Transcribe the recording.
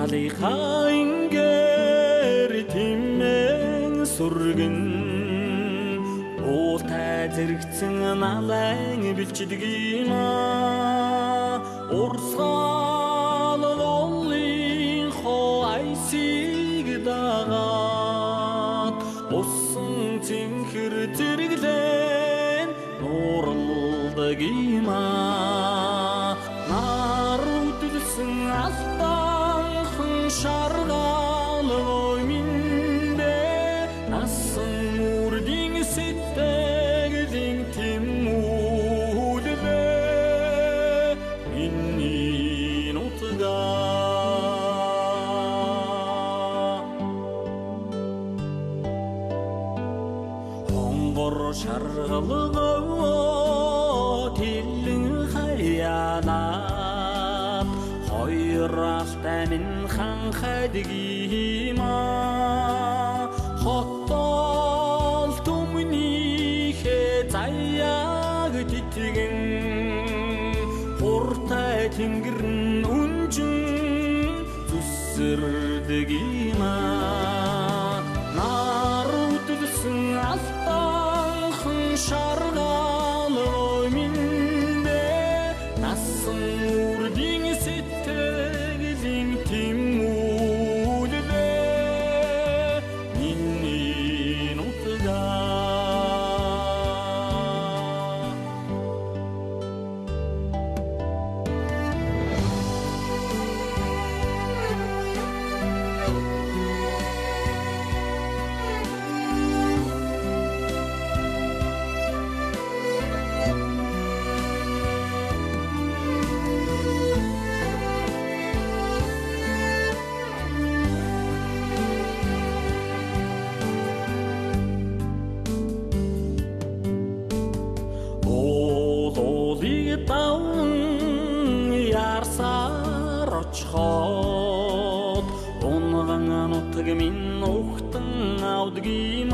талынхаа ингэр тимэн сүргэн уултай зэрэгцэн налайн бэлчдэг юм урсгал олын хоо айсыг дагаад усан цэнхэр зэрэглэн нууралдаг юм нар үдэлсэн алтанхан шаргал ой миндэ насан үрдийн сэтгэлийн тэмүүлвэ миний нутгаа хонгор шаргалгаа тэлэн хаяанаа хоёралтай минь ханхайдаг юм хотол түмнийхээ заяаг титгэн хуртай тэнгэр нь үнжин зүсэрдэг юм нар үдэлсэн алтанхан шаргал ой миндэ насан үрдийн сэтгэлийн тэмүүлвэ миний нутгаа таун ярсаар очиход унган нутаг минь ухтан авдаг юм